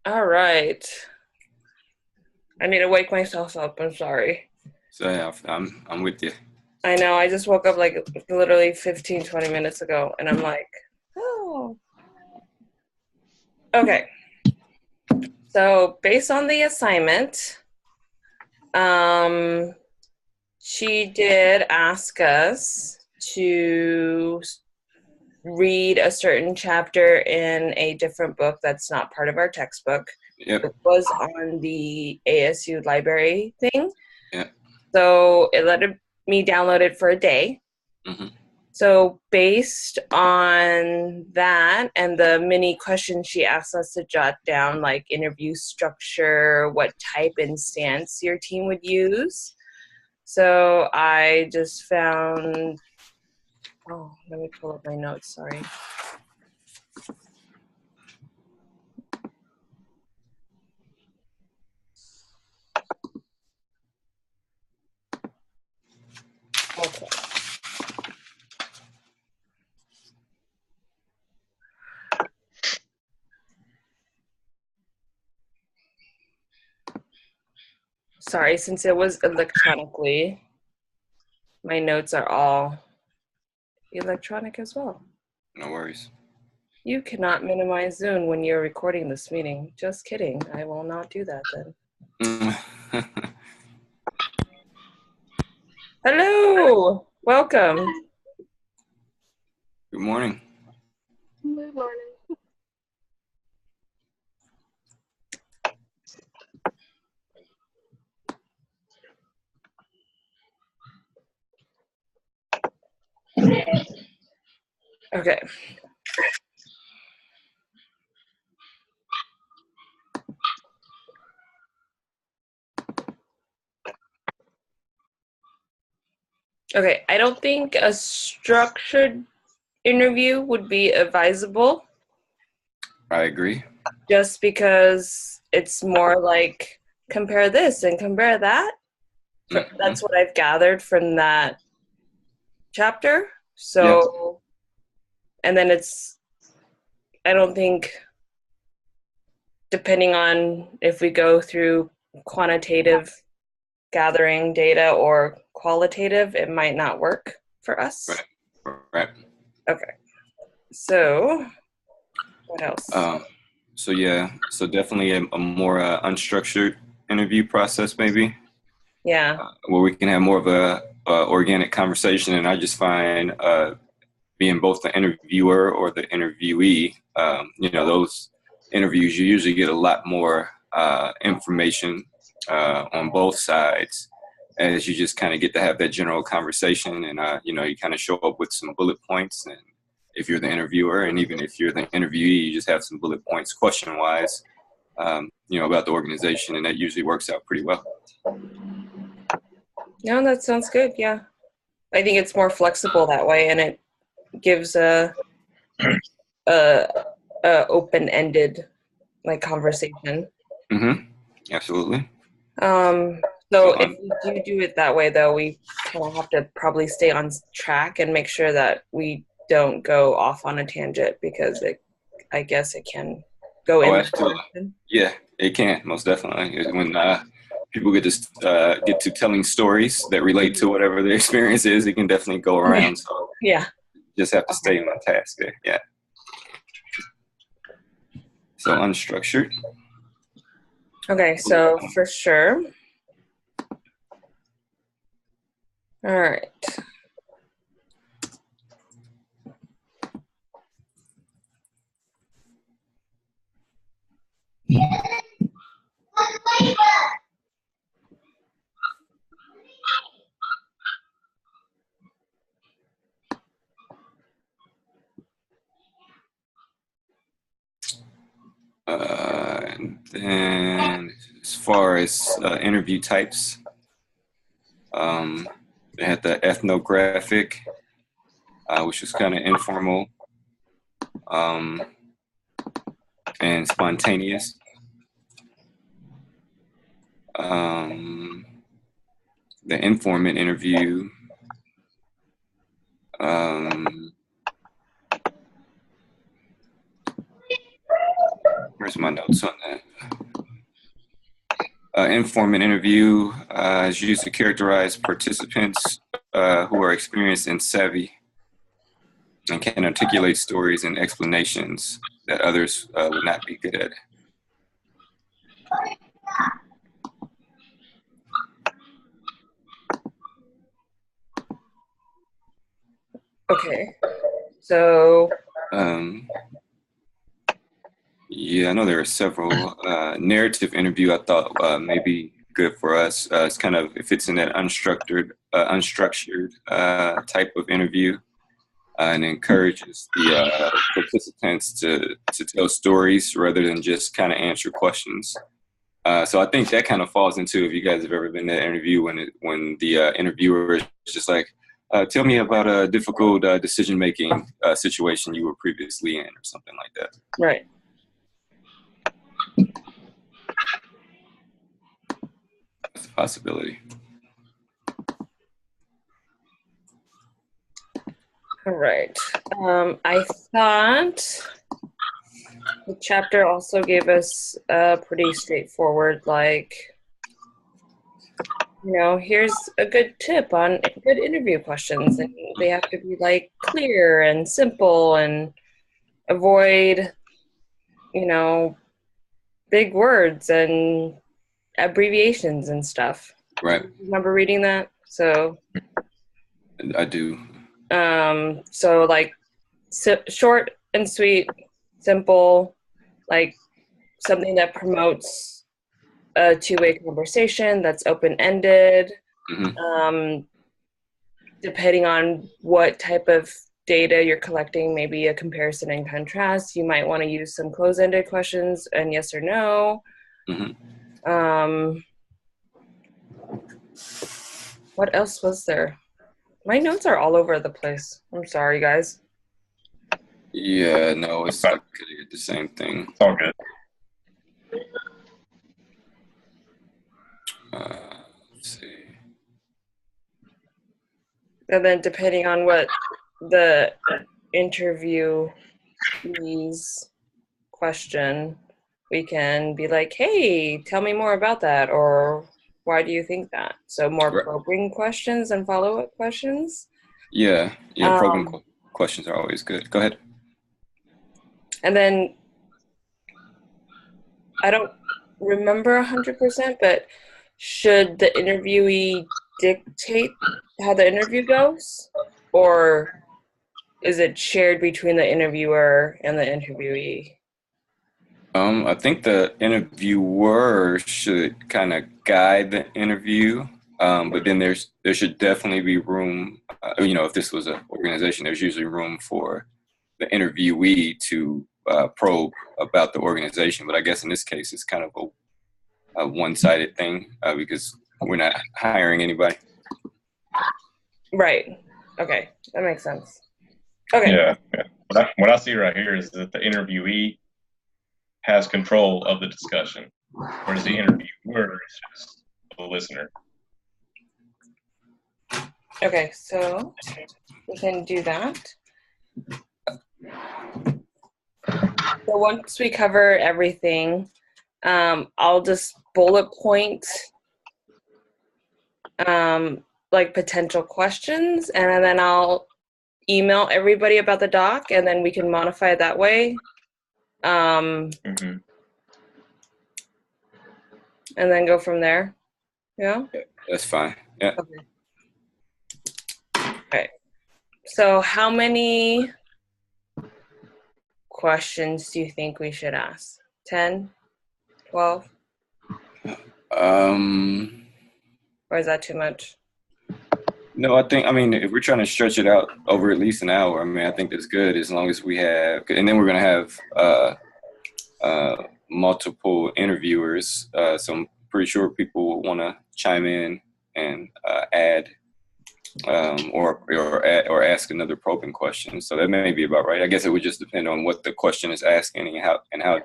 All right. I need to wake myself up. I'm sorry. So yeah, I'm with you. I know. I just woke up like literally 15, 20 minutes ago, and I'm like, oh. Okay. So, based on the assignment, um, she did ask us to read a certain chapter in a different book that's not part of our textbook. Yep. It was on the ASU library thing. Yep. So it let me download it for a day. Hmm. So based on that and the many questions she asked us to jot down, like interview structure, what type and stance your team would use. So I just found, oh, let me pull up my notes, sorry. Okay. Sorry, since it was electronically, my notes are all electronic as well. No worries. You cannot minimize Zoom when you're recording this meeting. Just kidding. I will not do that then. Hello. Welcome. Good morning. Good morning. Okay. Okay. I don't think a structured interview would be advisable I agree. just because it's more like compare this and compare that. Hmm. That's what I've gathered from that chapter. Yep. So, and then I don't think, depending on if we go through quantitative gathering data or qualitative, it might not work for us. Right. Right. Okay. So, what else? Um, so yeah, so definitely a more unstructured interview process, maybe, Yeah. where we can have more of a organic conversation. And I just find being both the interviewer or the interviewee, those interviews you usually get a lot more information on both sides, as you just kind of get to have that general conversation, and you kind of show up with some bullet points. And if you're the interviewer, and even if you're the interviewee, you just have some bullet points, question wise, about the organization, and that usually works out pretty well. No, that sounds good. Yeah. I think it's more flexible that way, and it gives a, a open-ended like conversation. Mm-hmm. Absolutely. Um, So so if we do it that way, though, we kind of have to probably stay on track and make sure that we don't go off on a tangent because I guess it can go oh, in that absolutely. direction. Yeah, it can most definitely. When people get to telling stories that relate to whatever their experience is, it can definitely go Yeah. around. So Yeah. you just have to Okay. stay on task there. Yeah. So unstructured. Okay. So for sure. All right. And then as far as interview types, um, they had the ethnographic, which was kind of informal um, and spontaneous. Um, the informant interview, um, Where's my notes on that? Informant interview is used to characterize participants who are experienced and savvy and can articulate stories and explanations that others would not be good at. Okay. So. Yeah, I know there are several. Narrative interview, I thought may be good for us. It's kind of, if it's in that unstructured type of interview, and encourages the participants to tell stories rather than just kind of answer questions. So I think that kind of falls into, if you guys have ever been in an interview when the interviewer is just like, tell me about a difficult decision-making situation you were previously in, or something like that. Right. That's a possibility. All right. I thought the chapter also gave us a pretty straightforward, like, here's a good tip on good interview questions. And they have to be like clear and simple and avoid, big words and abbreviations and stuff. Right. Remember reading that? So I do. So like short and sweet, simple, like something that promotes a two-way conversation that's open-ended. Mm-hmm. Depending on what type of data you're collecting, maybe a comparison and contrast, you might want to use some close-ended questions and yes or no. Mm-hmm. What else was there? My notes are all over the place. I'm sorry, guys. Yeah, no, it's I could get the same thing. It's all good. Let's see. And then depending on what the interviewee's question, we can be like, hey, tell me more about that, or why do you think that? So more probing questions and follow-up questions. Yeah, probing questions are always good. Go ahead. And then I don't remember 100%, but should the interviewee dictate how the interview goes, or is it shared between the interviewer and the interviewee? I think the interviewer should kind of guide the interview, but then there should definitely be room. If this was an organization, there's usually room for the interviewee to probe about the organization. But I guess in this case, it's kind of a one-sided thing because we're not hiring anybody. Right. Okay, that makes sense. Okay. Yeah. What I see right here is that the interviewee has control of the discussion, whereas the interviewer is just the listener. Okay, so we can do that. So once we cover everything, I'll just bullet point like potential questions, and then I'll email everybody about the doc, and then we can modify it that way. Mm-hmm. And then go from there. Yeah? That's fine. Yeah. Okay. So how many questions do you think we should ask? 10? 12? Or is that too much? No, I mean, if we're trying to stretch it out over at least an hour, I think that's good as long as we have, and then we're going to have multiple interviewers. So I'm pretty sure people will want to chime in and add or ask another probing question. So that may be about right. I guess it would just depend on what the question is asking and how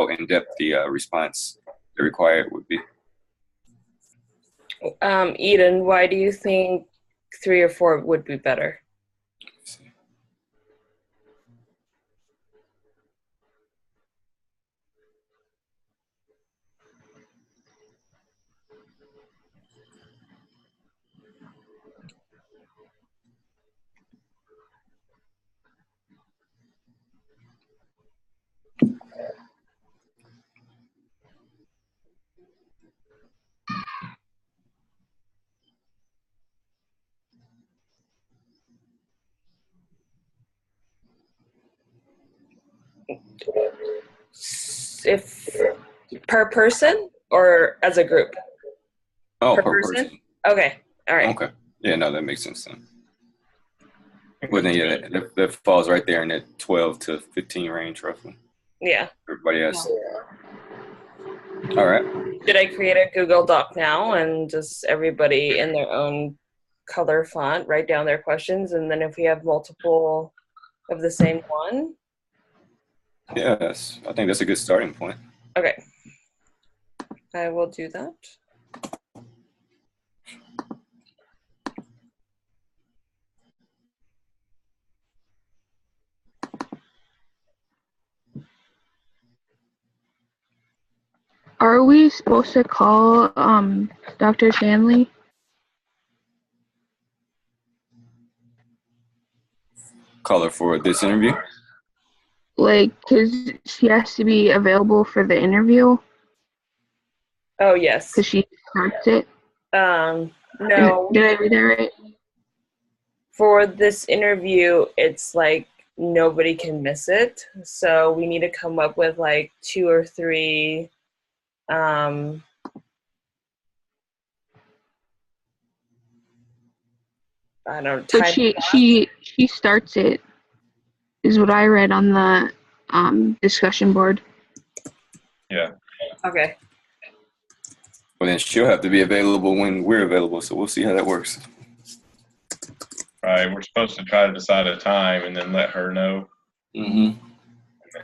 in depth the response required would be. Eden, why do you think 3 or 4 would be better? If per person or as a group? Oh, Per per person? person. Okay. All right. Okay. Yeah, no, that makes sense then. Well, then, yeah, that falls right there in that 12 to 15 range, roughly. Yeah. Everybody else. All right. Did I create a Google Doc now and just everybody in their own color font write down their questions, and then if we have multiple of the same one? Yes, I think that's a good starting point. Okay. I will do that. Are we supposed to call Dr. Shanley? Caller for this interview? Like, because she has to be available for the interview Oh, yes. because she starts it. No. Did I read that right? For this interview, it's like nobody can miss it. So we need to come up with like 2 or 3 I don't know. But she starts it, is what I read on the discussion board. Yeah. Okay. Well, then she'll have to be available when we're available, so we'll see how that works. Right. We're supposed to try to decide a time and then let her know. Mm-hmm.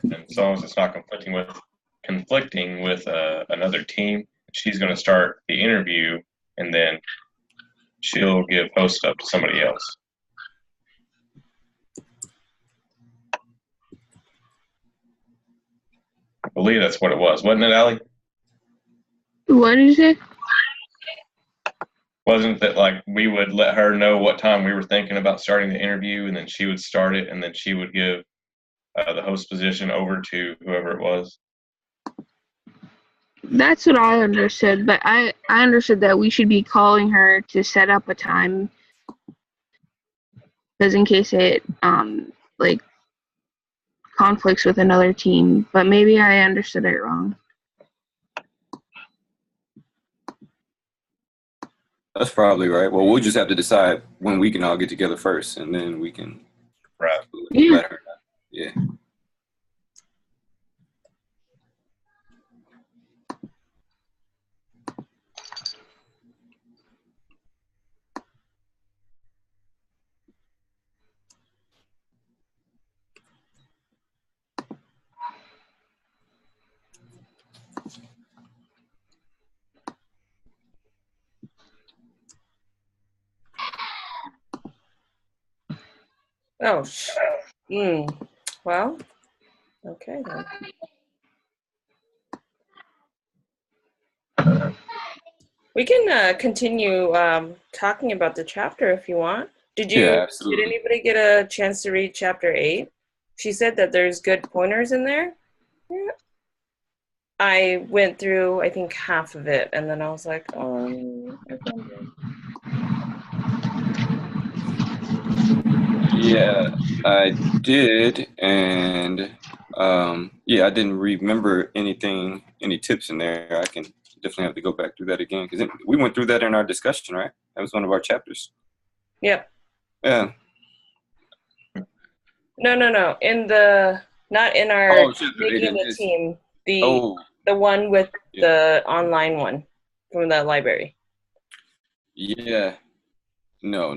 And as long as it's not conflicting with another team, she's going to start the interview, and then she'll give host up to somebody else. I believe that's what it was, wasn't it, Allie? What is it? Wasn't that like we would let her know what time we were thinking about starting the interview, and then she would start it, and then she would give the host position over to whoever it was? That's what I understood, but I understood that we should be calling her to set up a time, because in case it like conflicts with another team. But maybe I understood it wrong. That's probably right. Well, we'll just have to decide when we can all get together first, and then we can let her know. Yeah. Oh. Well. Okay then. We can continue talking about the chapter if you want. Did anybody get a chance to read chapter 8? She said that there's good pointers in there. Yeah. I went through, I think, half of it, and then I was like, Yeah, I did, and I didn't remember any tips in there. I can definitely have to go back through that again, because we went through that in our discussion, right? That was one of our chapters. Yep. Yeah. No. Not in our making the team. The one with the online one from the library. Yeah. No.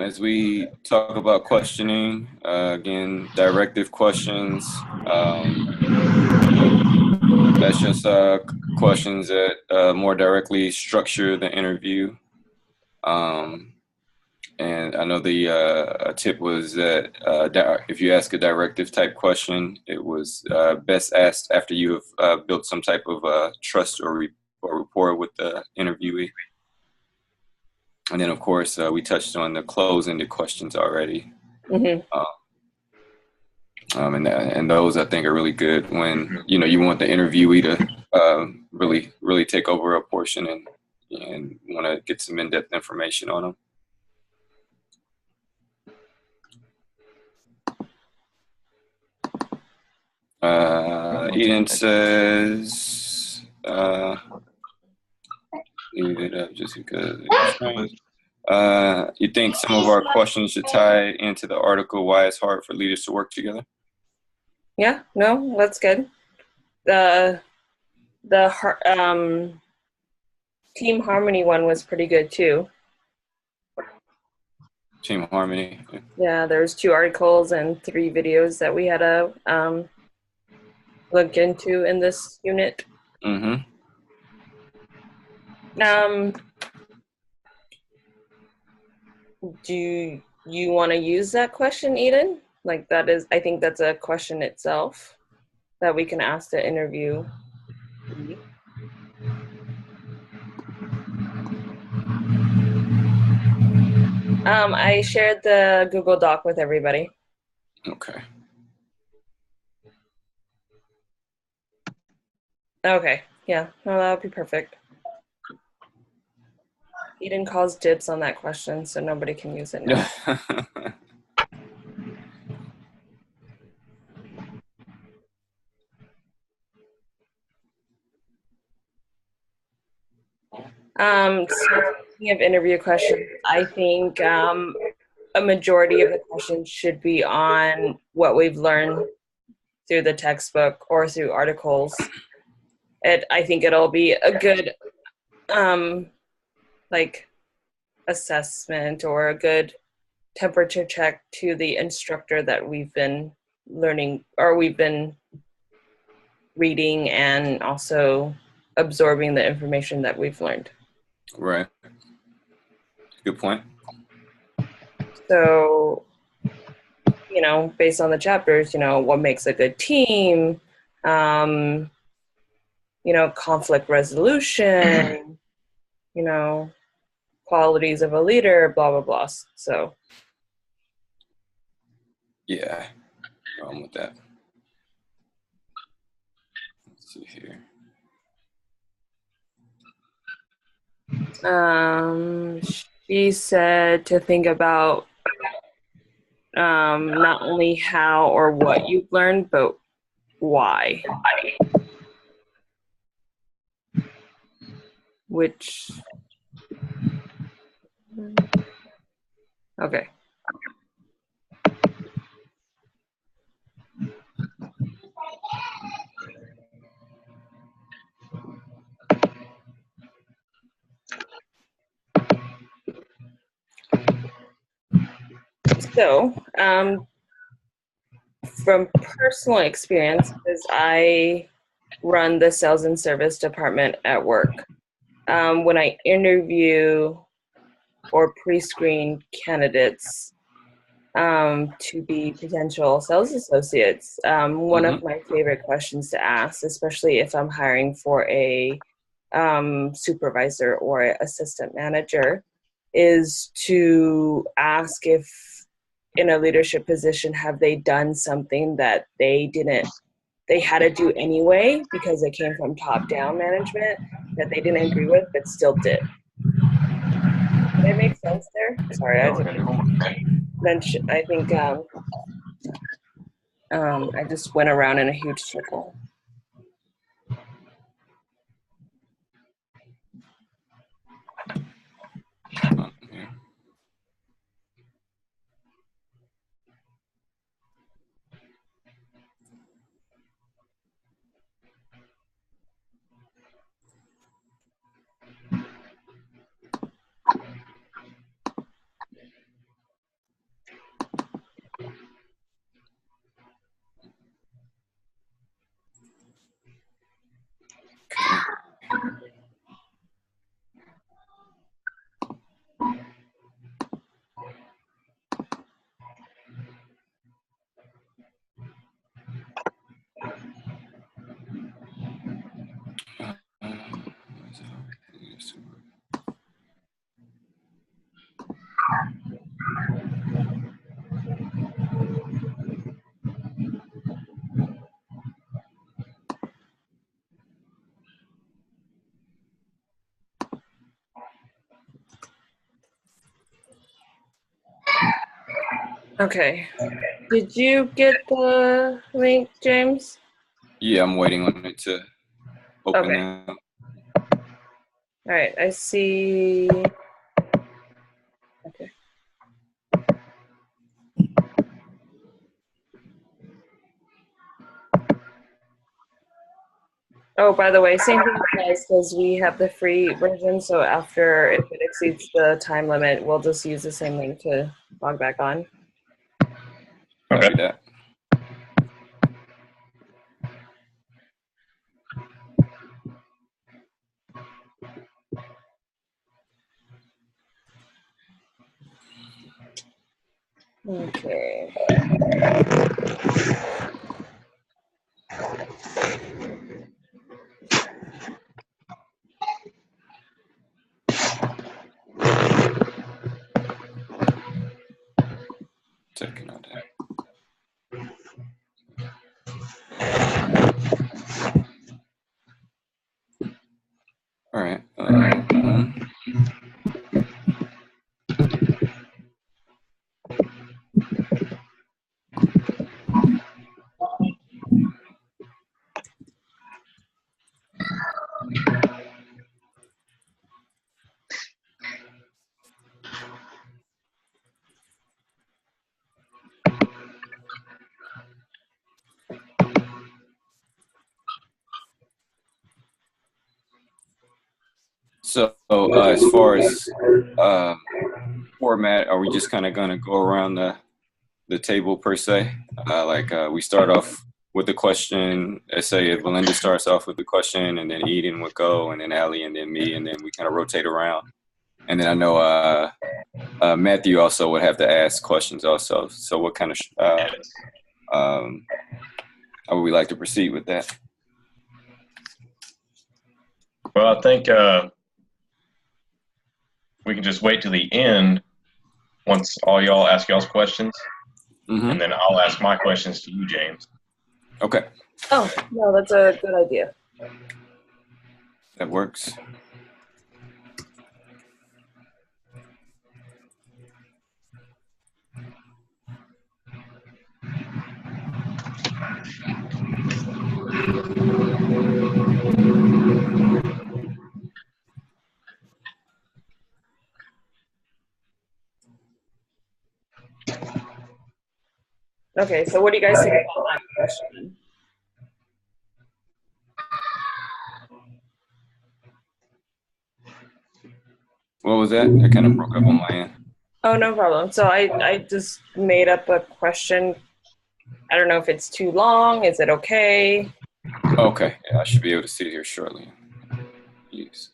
As we talk about questioning, again, directive questions. That's just questions that more directly structure the interview. And I know the tip was that if you ask a directive type question, it was best asked after you have built some type of trust or rapport with the interviewee. And then, of course, we touched on the close-ended questions already. Mm-hmm. And those, I think, are really good when, you want the interviewee to really take over a portion and want to get some in-depth information on them. Eden says, leave it up just because it's strange. You think some of our questions should tie into the article, Why It's Hard for Leaders to Work Together? Yeah, no, that's good. The Team Harmony one was pretty good too. Team Harmony. Yeah, there's 2 articles and 3 videos that we had to look into in this unit. Mm-hmm. Do you want to use that question, Eden? Like I think that's a question itself that we can ask the interview. I shared the Google Doc with everybody. Okay. Okay, yeah, no, that would be perfect. Eden calls dibs on that question, so nobody can use it now. So speaking of interview questions, I think a majority of the questions should be on what we've learned through the textbook or through articles. I think it'll be a good assessment or a good temperature check to the instructor that we've been learning or we've been reading and also absorbing the information that we've learned. Right. Good point. So, based on the chapters, what makes a good team, conflict resolution, qualities of a leader, blah, blah, blah. So. Yeah, wrong with that. Let's see here. She said to think about not only how or what you've learned, but why. Which, okay. So, from personal experience, because I run the sales and service department at work, when I interview or pre-screen candidates to be potential sales associates, one of my favorite questions to ask, especially if I'm hiring for a supervisor or assistant manager, is to ask if in a leadership position, have they done something that they had to do anyway because it came from top-down management that they didn't agree with but still did. Did that make sense there? Sorry, I think I just went around in a huge circle. Okay. Did you get the link, James? Yeah, I'm waiting on it to open Okay. now. All right. I see. Okay. Oh, by the way, same thing applies because we have the free version. So after, if it exceeds the time limit, we'll just use the same link to log back on. Copy that. Okay. Checking out that. All right. So as far as format, are we just kind of going to go around the table per se? We start off with the question. Let's say if Belinda starts off with the question, and then Eden would go, and then Allie, and then me, and then we kind of rotate around. And then I know Matthew also would have to ask questions also. So what kind of how would we like to proceed with that? Well, I think we can just wait till the end once all y'all ask y'all's questions, and then I'll ask my questions to you, James. Okay. Oh, no, that's a good idea. That works. Okay, so what do you guys think about that question? What was that? I kind of broke up on my end. Oh, no problem. So I just made up a question. I don't know if it's too long. Is it okay? Okay. Yeah, I should be able to see it here shortly. Yes.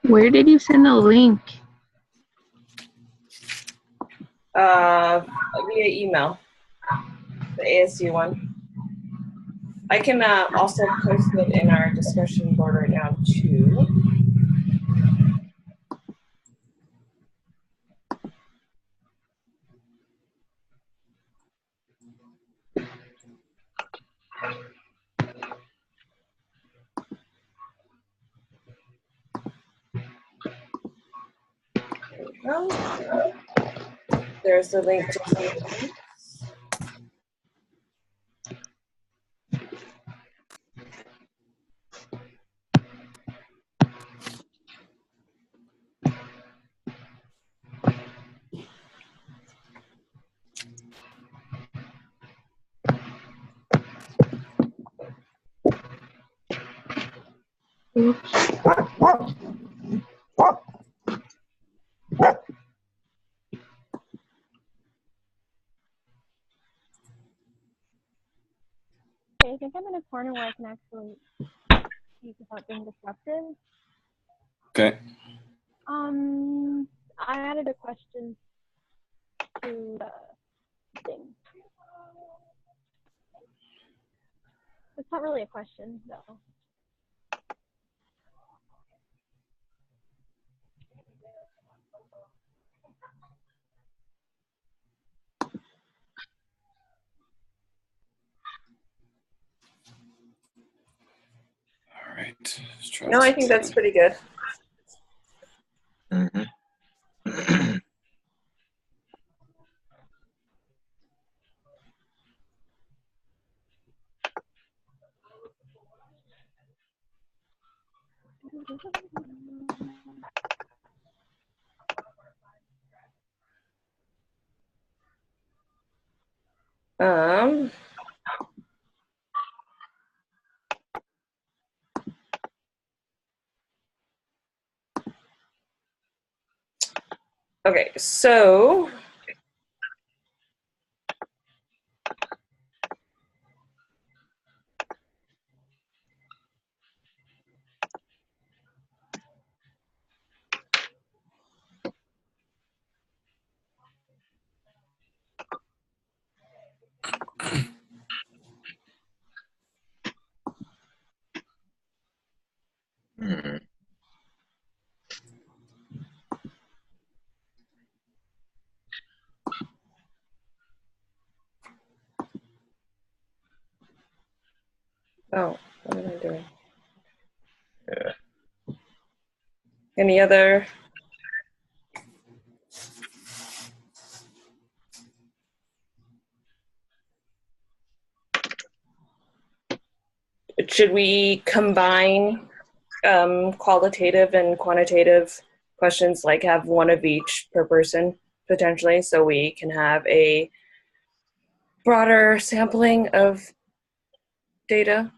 Where did you send the link? Via email, the ASU one. I can also post it in our discussion board right now too. There we go. There's the link to the Okay, I think I'm in a corner where I can actually speak without being disruptive. Okay. I added a question to the thing. It's not really a question, though. All right. Let's try No, I think that's pretty good. Mhm. Um, okay, so Hmm. oh, what am I doing? Yeah. Any other? Should we combine qualitative and quantitative questions, like have one of each per person potentially, so we can have a broader sampling of data?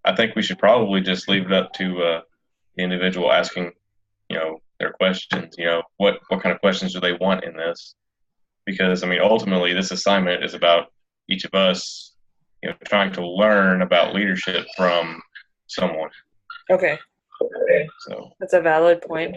I think we should probably just leave it up to the individual asking, their questions. What kind of questions do they want in this? Because I mean, ultimately, this assignment is about each of us, trying to learn about leadership from someone. Okay, So that's a valid point.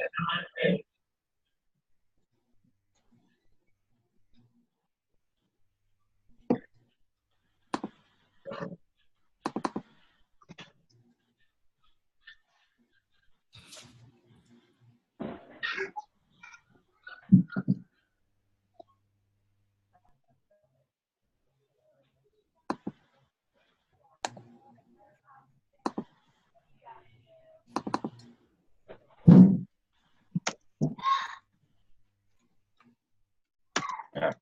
yeah.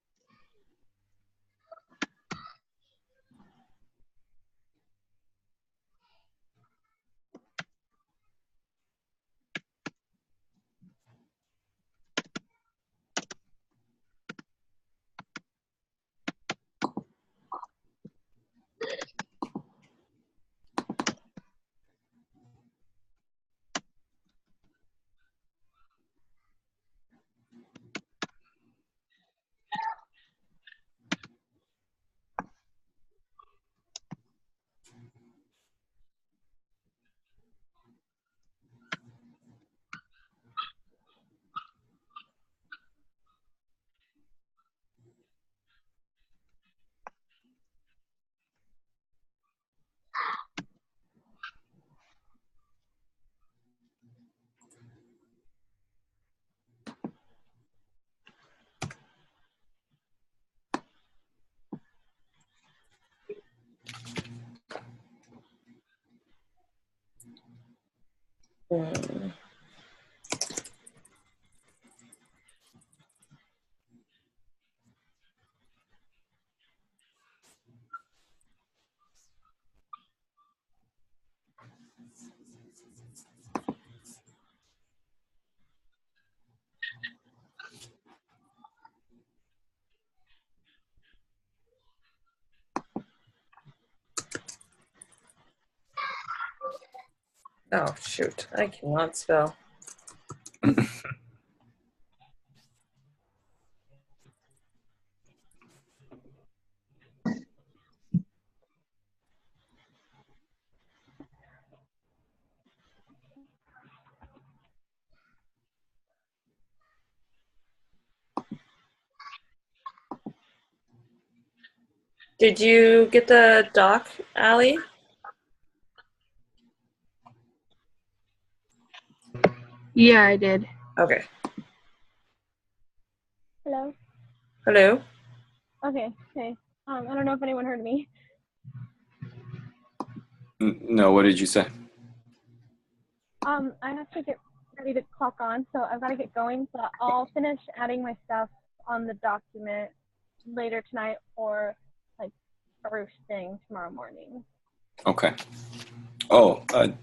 Hmm. Oh, shoot, I cannot spell. Did you get the doc, Allie? Yeah, I did. Okay. Hello? Hello? Okay, hey. I don't know if anyone heard me. No, what did you say? I have to get ready to clock on, so I've got to get going, but I'll finish adding my stuff on the document later tonight or like first thing tomorrow morning. Okay. Oh, and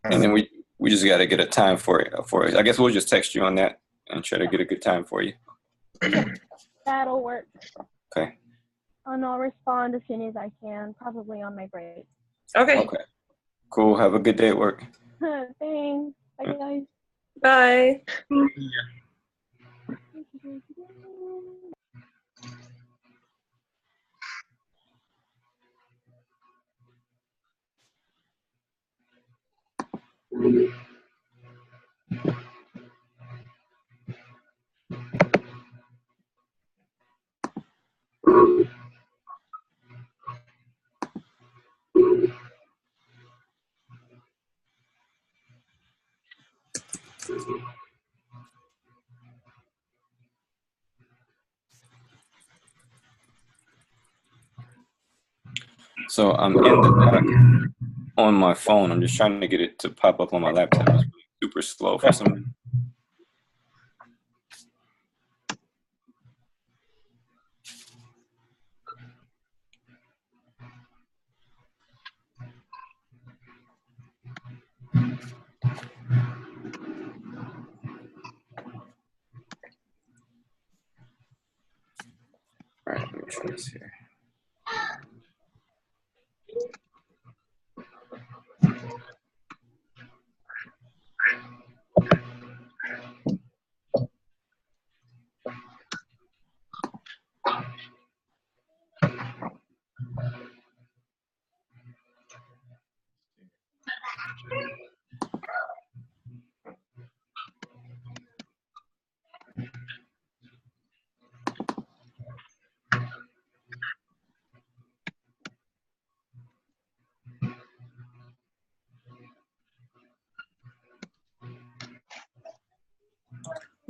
then we just got to get a time for it. I guess we'll just text you on that and try to get a good time for you. Yeah, that'll work. Okay. And I'll respond as soon as I can, probably on my break. Okay. Okay. Cool. Have a good day at work. Thanks. Bye, guys. Bye. So I'm in the doc on my phone. I'm just trying to get it to pop up on my laptop. It's super slow for some reason. All right, let me try this here.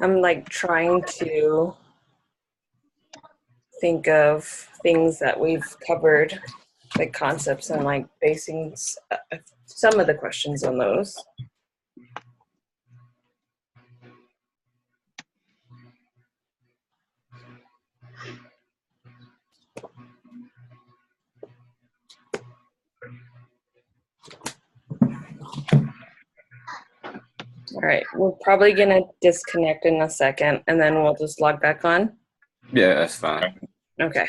I'm like trying to think of things that we've covered, like concepts, and like basing some of the questions on those. All right, we're probably gonna disconnect in a second and then we'll just log back on. Yeah, that's fine. Okay.